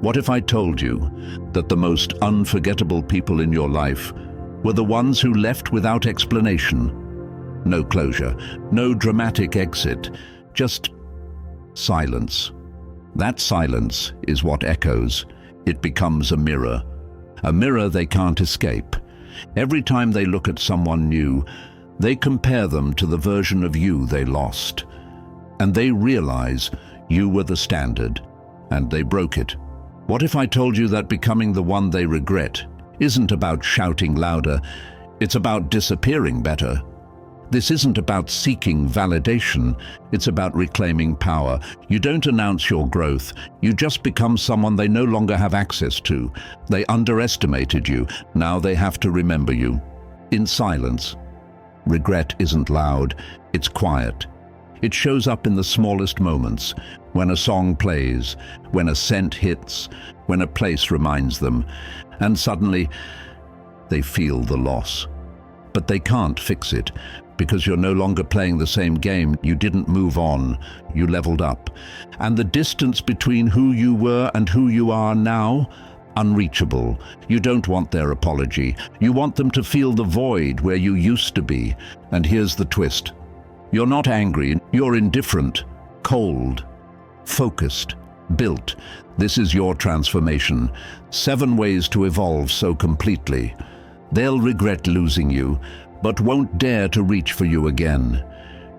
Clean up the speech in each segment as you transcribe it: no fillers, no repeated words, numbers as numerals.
What if I told you that the most unforgettable people in your life were the ones who left without explanation? No closure, no dramatic exit, just silence. That silence is what echoes. It becomes a mirror they can't escape. Every time they look at someone new, they compare them to the version of you they lost. And they realize you were the standard, and they broke it. What if I told you that becoming the one they regret isn't about shouting louder, it's about disappearing better? This isn't about seeking validation, it's about reclaiming power. You don't announce your growth, you just become someone they no longer have access to. They underestimated you, now they have to remember you. In silence. Regret isn't loud, it's quiet. It shows up in the smallest moments, when a song plays, when a scent hits, when a place reminds them, and suddenly they feel the loss. But they can't fix it, because you're no longer playing the same game. You didn't move on, you leveled up. And the distance between who you were and who you are now, unreachable. You don't want their apology. You want them to feel the void where you used to be. And here's the twist. You're not angry, you're indifferent, cold, focused, built. This is your transformation. 7 ways to evolve so completely. They'll regret losing you, but won't dare to reach for you again.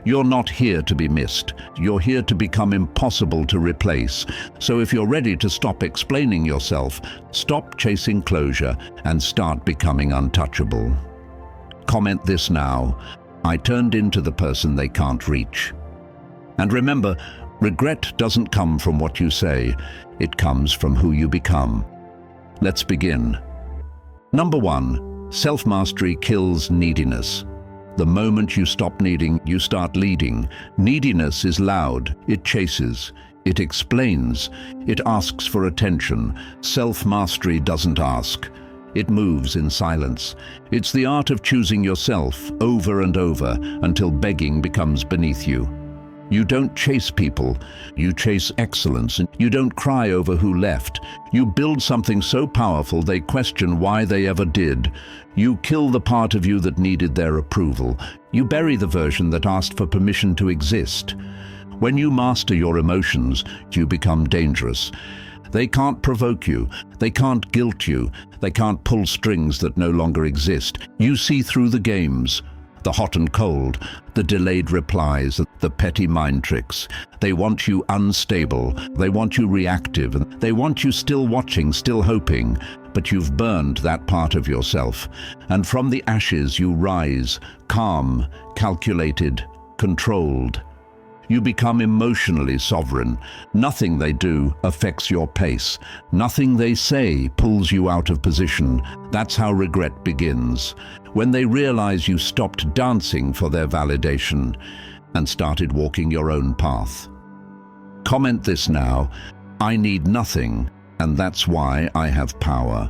You're not here to be missed. You're here to become impossible to replace. So if you're ready to stop explaining yourself, stop chasing closure, and start becoming untouchable. Comment this now. I turned into the person they can't reach. And remember, regret doesn't come from what you say. It comes from who you become. Let's begin. Number 1. Self-mastery kills neediness. The moment you stop needing, you start leading. Neediness is loud, it chases, it explains, it asks for attention. Self-mastery doesn't ask. It moves in silence. It's the art of choosing yourself over and over until begging becomes beneath you. You don't chase people, you chase excellence, and you don't cry over who left. You build something so powerful they question why they ever did. You kill the part of you that needed their approval. You bury the version that asked for permission to exist. When you master your emotions, you become dangerous. They can't provoke you, they can't guilt you, they can't pull strings that no longer exist. You see through the games. The hot and cold, the delayed replies, the petty mind tricks. They want you unstable, they want you reactive, and they want you still watching, still hoping. But you've burned that part of yourself, and from the ashes you rise, calm, calculated, controlled. You become emotionally sovereign. Nothing they do affects your pace. Nothing they say pulls you out of position. That's how regret begins. When they realize you stopped dancing for their validation and started walking your own path. Comment this now. I need nothing, and that's why I have power.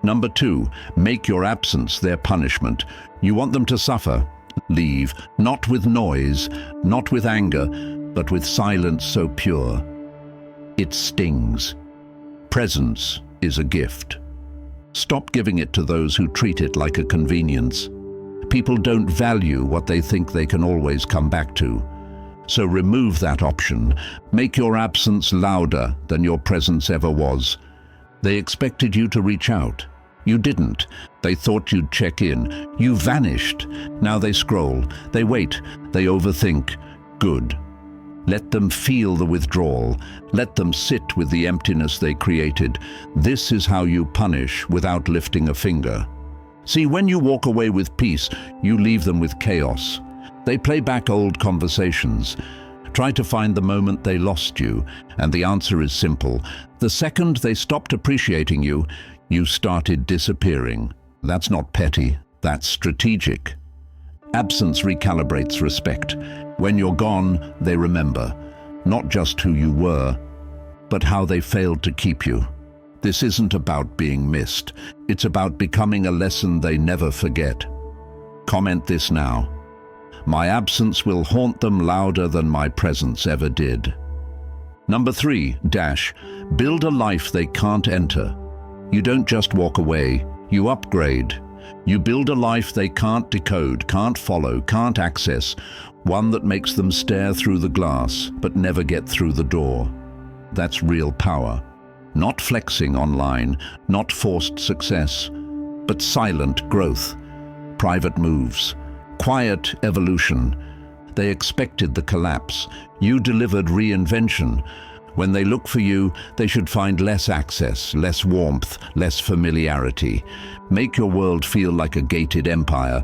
Number 2, make your absence their punishment. You want them to suffer. Leave, not with noise, not with anger, but with silence so pure. It stings. Presence is a gift. Stop giving it to those who treat it like a convenience. People don't value what they think they can always come back to. So remove that option. Make your absence louder than your presence ever was. They expected you to reach out. You didn't. They thought you'd check in. You vanished. Now they scroll. They wait. They overthink. Good. Let them feel the withdrawal. Let them sit with the emptiness they created. This is how you punish without lifting a finger. See, when you walk away with peace, you leave them with chaos. They play back old conversations. Try to find the moment they lost you, and the answer is simple. The second they stopped appreciating you, you started disappearing. That's not petty, that's strategic. Absence recalibrates respect. When you're gone, they remember, not just who you were, but how they failed to keep you. This isn't about being missed. It's about becoming a lesson they never forget. Comment this now. My absence will haunt them louder than my presence ever did. Number 3, build a life they can't enter. You don't just walk away, you upgrade. You build a life they can't decode, can't follow, can't access, one that makes them stare through the glass but never get through the door. That's real power. Not flexing online, not forced success, but silent growth, private moves, quiet evolution. They expected the collapse. You delivered reinvention. When they look for you, they should find less access, less warmth, less familiarity. Make your world feel like a gated empire.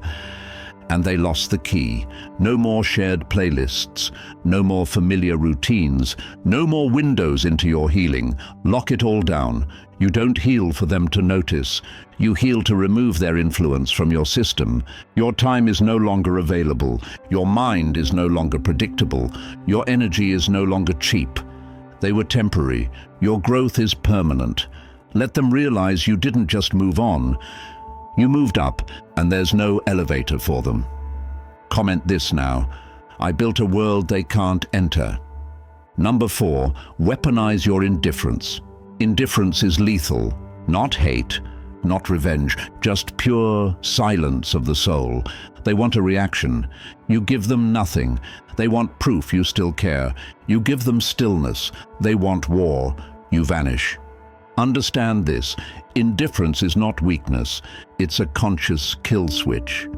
And they lost the key. No more shared playlists, no more familiar routines, no more windows into your healing. Lock it all down. You don't heal for them to notice. You heal to remove their influence from your system. Your time is no longer available. Your mind is no longer predictable. Your energy is no longer cheap. They were temporary. Your growth is permanent. Let them realize you didn't just move on. You moved up, and there's no elevator for them. Comment this now. I built a world they can't enter. Number 4, weaponize your indifference. Indifference is lethal. Not hate, not revenge, just pure silence of the soul. They want a reaction. You give them nothing. They want proof you still care. You give them stillness. They want war. You vanish. Understand this. Indifference is not weakness. It's a conscious kill switch.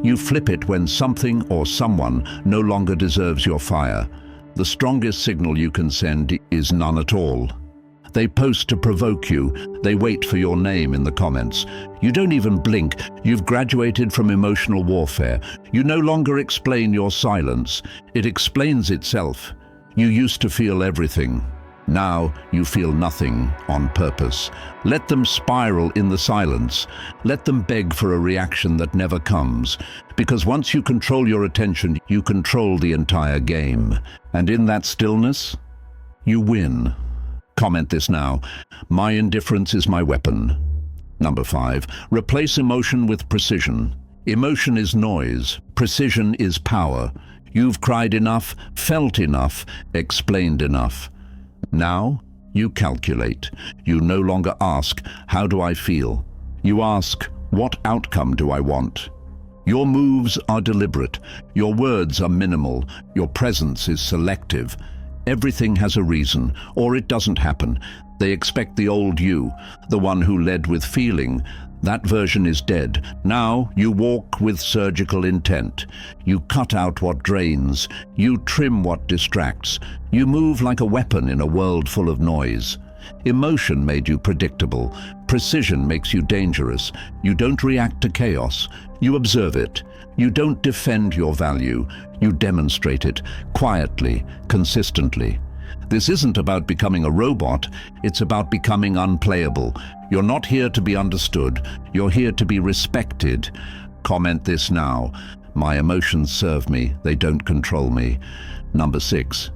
You flip it when something or someone no longer deserves your fire. The strongest signal you can send is none at all. They post to provoke you. They wait for your name in the comments. You don't even blink. You've graduated from emotional warfare. You no longer explain your silence. It explains itself. You used to feel everything. Now you feel nothing on purpose. Let them spiral in the silence. Let them beg for a reaction that never comes. Because once you control your attention, you control the entire game. And in that stillness, you win. Comment this now. My indifference is my weapon. Number 5, replace emotion with precision. Emotion is noise. Precision is power. You've cried enough, felt enough, explained enough. Now, you calculate. You no longer ask, how do I feel? You ask, what outcome do I want? Your moves are deliberate. Your words are minimal. Your presence is selective. Everything has a reason, or it doesn't happen. They expect the old you, the one who led with feeling. That version is dead. Now you walk with surgical intent. You cut out what drains. You trim what distracts. You move like a weapon in a world full of noise. Emotion made you predictable. Precision makes you dangerous. You don't react to chaos. You observe it. You don't defend your value. You demonstrate it, quietly, consistently. This isn't about becoming a robot. It's about becoming unplayable. You're not here to be understood. You're here to be respected. Comment this now. My emotions serve me. They don't control me. Number 6,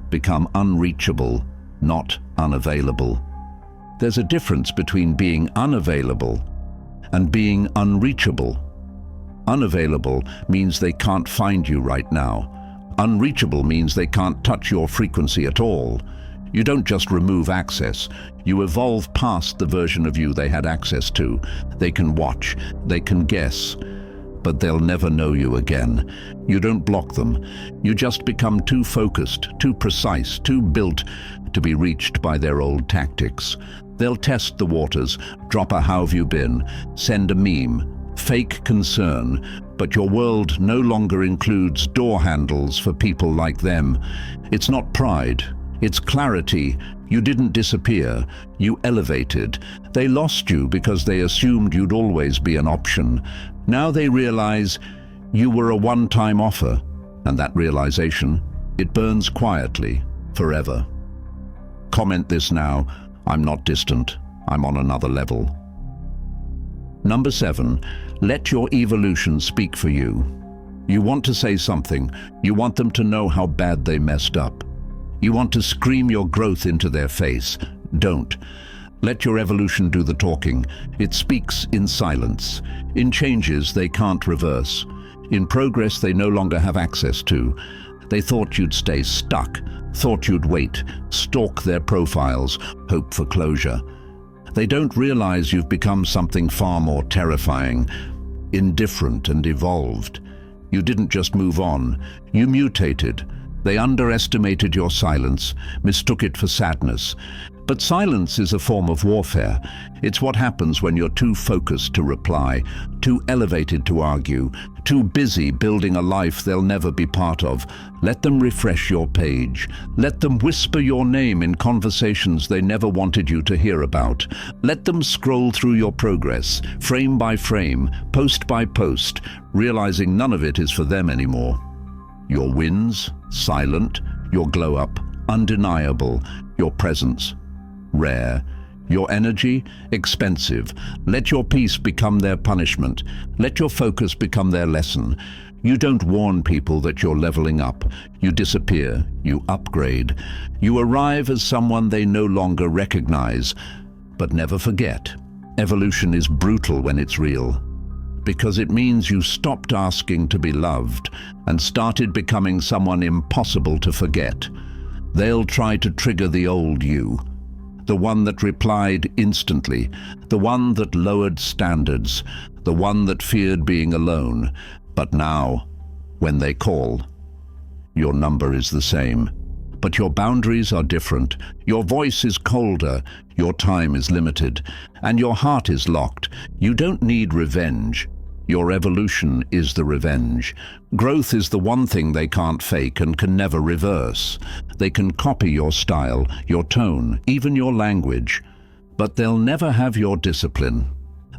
become unreachable, not unavailable. There's a difference between being unavailable and being unreachable. Unavailable means they can't find you right now. Unreachable means they can't touch your frequency at all. You don't just remove access. You evolve past the version of you they had access to. They can watch, they can guess, but they'll never know you again. You don't block them. You just become too focused, too precise, too built to be reached by their old tactics. They'll test the waters, drop a "how have you been," send a meme, fake concern, but your world no longer includes door handles for people like them. It's not pride, it's clarity. You didn't disappear, you elevated. They lost you because they assumed you'd always be an option. Now they realize you were a one-time offer, and that realization, it burns quietly, forever. Comment this now. I'm not distant, I'm on another level. Number 7, let your evolution speak for you. You want to say something. You want them to know how bad they messed up. You want to scream your growth into their face. Don't. Let your evolution do the talking. It speaks in silence, in changes they can't reverse, in progress they no longer have access to. They thought you'd stay stuck, thought you'd wait, stalk their profiles, hope for closure. They don't realize you've become something far more terrifying, indifferent and evolved. You didn't just move on, you mutated. They underestimated your silence, mistook it for sadness. But silence is a form of warfare. It's what happens when you're too focused to reply, too elevated to argue, too busy building a life they'll never be part of. Let them refresh your page. Let them whisper your name in conversations they never wanted you to hear about. Let them scroll through your progress, frame by frame, post by post, realizing none of it is for them anymore. Your wins, silent. Your glow-up, undeniable. Your presence, rare. Your energy, expensive. Let your peace become their punishment. Let your focus become their lesson. You don't warn people that you're leveling up. You disappear. You upgrade. You arrive as someone they no longer recognize. But never forget, evolution is brutal when it's real, because it means you stopped asking to be loved and started becoming someone impossible to forget. They'll try to trigger the old you, the one that replied instantly, the one that lowered standards, the one that feared being alone. But now, when they call, your number is the same. But your boundaries are different. Your voice is colder, your time is limited, and your heart is locked. You don't need revenge. Your evolution is the revenge. Growth is the one thing they can't fake and can never reverse. They can copy your style, your tone, even your language. But they'll never have your discipline.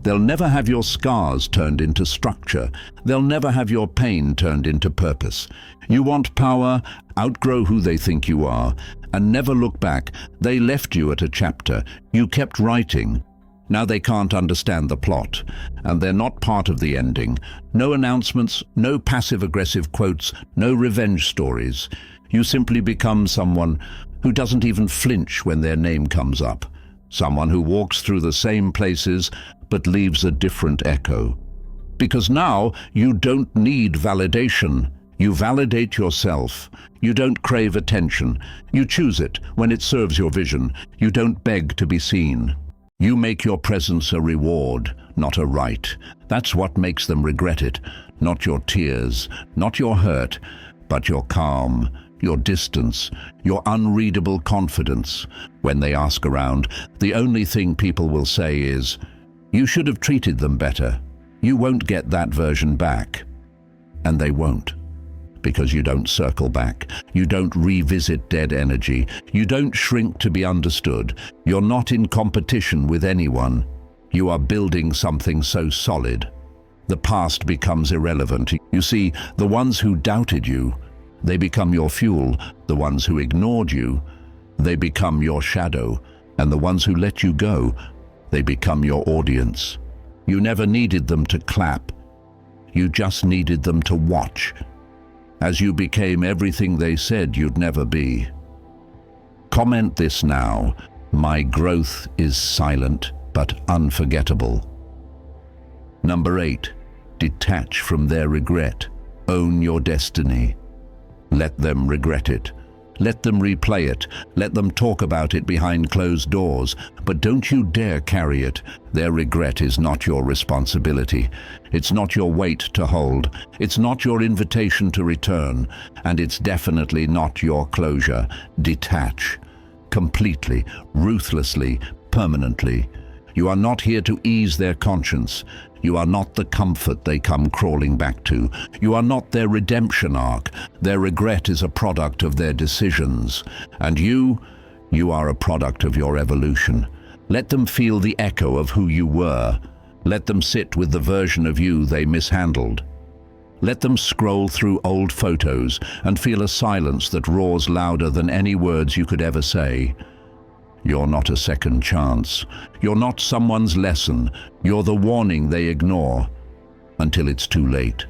They'll never have your scars turned into structure. They'll never have your pain turned into purpose. You want power? Outgrow who they think you are, and never look back. They left you at a chapter. You kept writing. Now they can't understand the plot, and they're not part of the ending. No announcements, no passive-aggressive quotes, no revenge stories. You simply become someone who doesn't even flinch when their name comes up. Someone who walks through the same places but leaves a different echo. Because now you don't need validation. You validate yourself. You don't crave attention. You choose it when it serves your vision. You don't beg to be seen. You make your presence a reward, not a right. That's what makes them regret it. Not your tears, not your hurt, but your calm, your distance, your unreadable confidence. When they ask around, the only thing people will say is, "You should have treated them better. You won't get that version back." And they won't. Because you don't circle back. You don't revisit dead energy. You don't shrink to be understood. You're not in competition with anyone. You are building something so solid. The past becomes irrelevant. You see, the ones who doubted you, they become your fuel. The ones who ignored you, they become your shadow. And the ones who let you go, they become your audience. You never needed them to clap. You just needed them to watch, as you became everything they said you'd never be. Comment this now. My growth is silent but unforgettable. Number 8, detach from their regret. Own your destiny. Let them regret it. Let them replay it. Let them talk about it behind closed doors. But don't you dare carry it. Their regret is not your responsibility. It's not your weight to hold. It's not your invitation to return. And it's definitely not your closure. Detach. Completely, ruthlessly, permanently. You are not here to ease their conscience. You are not the comfort they come crawling back to. You are not their redemption arc. Their regret is a product of their decisions. And you are a product of your evolution. Let them feel the echo of who you were. Let them sit with the version of you they mishandled. Let them scroll through old photos and feel a silence that roars louder than any words you could ever say. You're not a second chance. You're not someone's lesson. You're the warning they ignore until it's too late.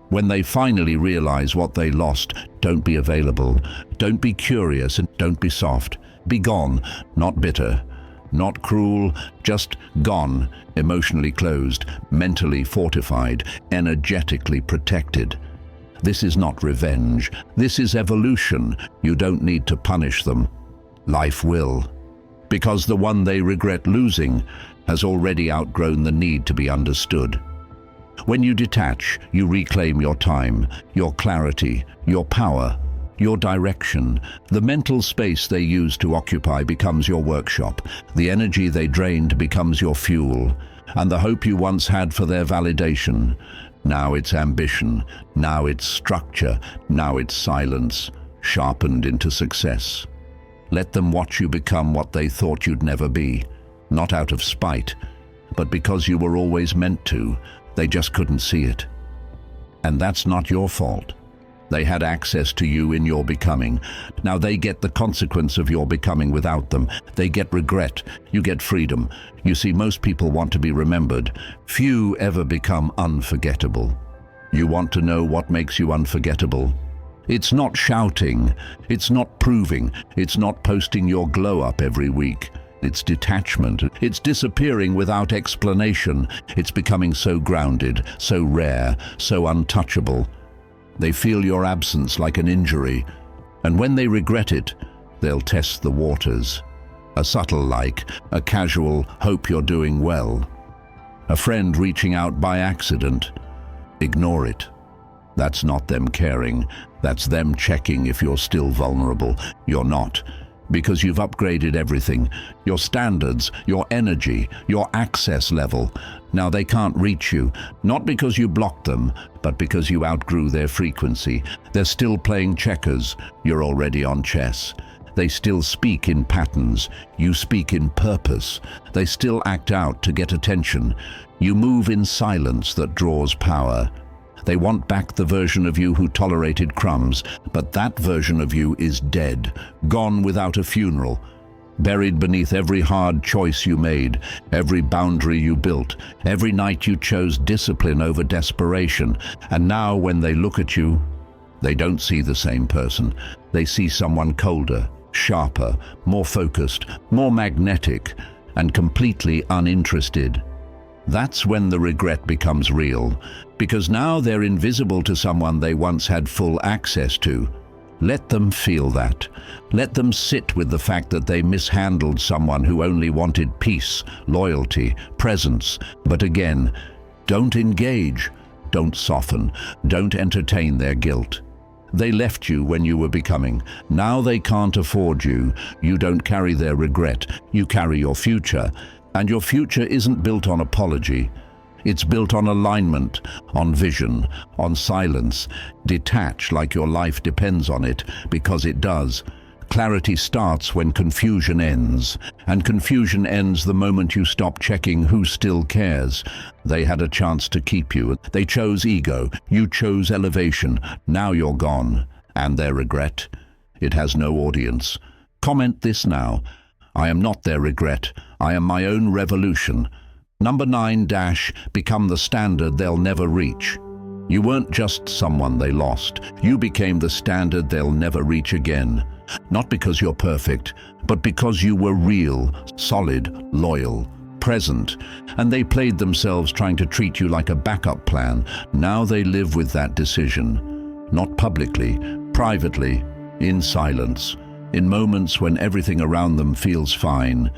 When they finally realize what they lost, don't be available. Don't be curious and don't be soft. Be gone, not bitter, not cruel, just gone, emotionally closed, mentally fortified, energetically protected. This is not revenge. This is evolution. You don't need to punish them. Life will. Because the one they regret losing has already outgrown the need to be understood. When you detach, you reclaim your time, your clarity, your power, your direction. The mental space they used to occupy becomes your workshop. The energy they drained becomes your fuel. And the hope you once had for their validation, now it's ambition, now it's structure, now it's silence, sharpened into success. Let them watch you become what they thought you'd never be, not out of spite, but because you were always meant to. They just couldn't see it. And that's not your fault. They had access to you in your becoming. Now they get the consequence of your becoming without them. They get regret. You get freedom. You see, most people want to be remembered. Few ever become unforgettable. You want to know what makes you unforgettable? It's not shouting. It's not proving. It's not posting your glow up every week. It's detachment. It's disappearing without explanation. It's becoming so grounded, so rare, so untouchable. They feel your absence like an injury, and when they regret it, they'll test the waters. A subtle like, a casual hope you're doing well. A friend reaching out by accident. Ignore it. That's not them caring. That's them checking if you're still vulnerable. You're not. Because you've upgraded everything, your standards, your energy, your access level. Now they can't reach you, not because you blocked them, but because you outgrew their frequency. They're still playing checkers, you're already on chess. They still speak in patterns, you speak in purpose. They still act out to get attention. You move in silence that draws power. They want back the version of you who tolerated crumbs, but that version of you is dead, gone without a funeral, buried beneath every hard choice you made, every boundary you built, every night you chose discipline over desperation. And now when they look at you, they don't see the same person. They see someone colder, sharper, more focused, more magnetic, and completely uninterested. That's when the regret becomes real, because now they're invisible to someone they once had full access to. Let them feel that. Let them sit with the fact that they mishandled someone who only wanted peace, loyalty, presence. But again, don't engage, don't soften, don't entertain their guilt. They left you when you were becoming. Now they can't afford you. You don't carry their regret, you carry your future. And your future isn't built on apology. It's built on alignment, on vision, on silence. Detach like your life depends on it, because it does. Clarity starts when confusion ends, and confusion ends the moment you stop checking who still cares. They had a chance to keep you. They chose ego. You chose elevation. Now you're gone. And their regret? It has no audience. Comment this now. I am not their regret. I am my own revolution. Number 9 - become the standard they'll never reach. You weren't just someone they lost. You became the standard they'll never reach again. Not because you're perfect, but because you were real, solid, loyal, present. And they played themselves trying to treat you like a backup plan. Now they live with that decision. Not publicly, privately, in silence. In moments when everything around them feels fine.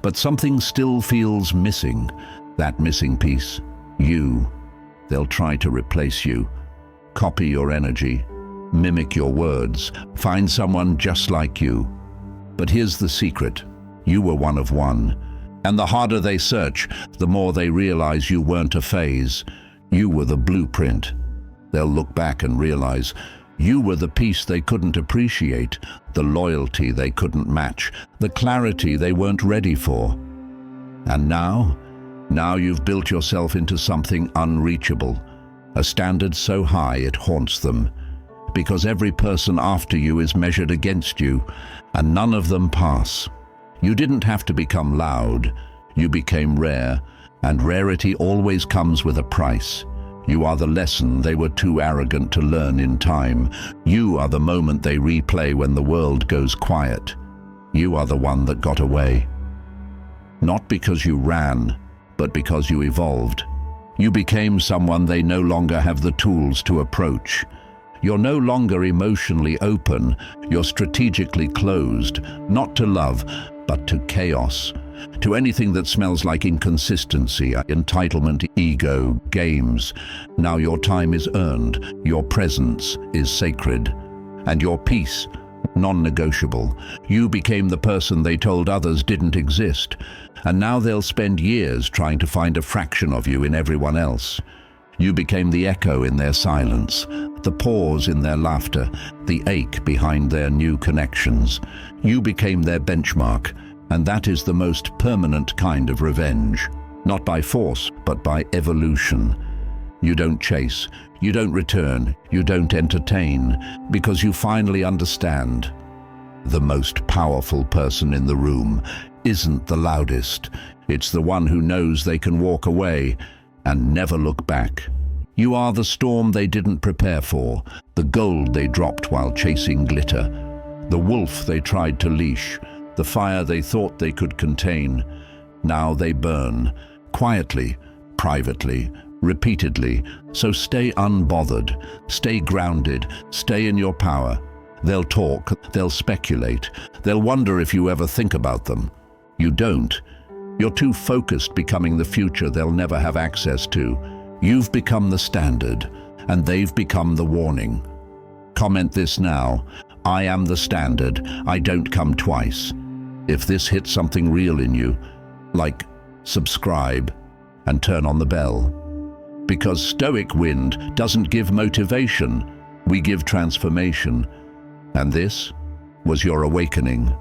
But something still feels missing. That missing piece. You. They'll try to replace you. Copy your energy. Mimic your words. Find someone just like you. But here's the secret. You were one of one. And the harder they search, the more they realize you weren't a phase. You were the blueprint. They'll look back and realize you were the peace they couldn't appreciate, the loyalty they couldn't match, the clarity they weren't ready for. And now you've built yourself into something unreachable, a standard so high it haunts them. Because every person after you is measured against you, and none of them pass. You didn't have to become loud, you became rare, and rarity always comes with a price. You are the lesson they were too arrogant to learn in time. You are the moment they replay when the world goes quiet. You are the one that got away. Not because you ran, but because you evolved. You became someone they no longer have the tools to approach. You're no longer emotionally open, you're strategically closed, not to love, but to chaos. To anything that smells like inconsistency, entitlement, ego, games. Now your time is earned, your presence is sacred, and your peace, non-negotiable. You became the person they told others didn't exist, and now they'll spend years trying to find a fraction of you in everyone else. You became the echo in their silence, the pause in their laughter, the ache behind their new connections. You became their benchmark, and that is the most permanent kind of revenge. Not by force, but by evolution. You don't chase, you don't return, you don't entertain, because you finally understand. The most powerful person in the room isn't the loudest. It's the one who knows they can walk away and never look back. You are the storm they didn't prepare for, the gold they dropped while chasing glitter, the wolf they tried to leash, the fire they thought they could contain. Now they burn, quietly, privately, repeatedly. So stay unbothered, stay grounded, stay in your power. They'll talk, they'll speculate, they'll wonder if you ever think about them. You don't. You're too focused becoming the future they'll never have access to. You've become the standard, and they've become the warning. Comment this now. I am the standard. I don't come twice. If this hits something real in you, like subscribe and turn on the bell. Because Stoic Wind doesn't give motivation, we give transformation. And this was your awakening.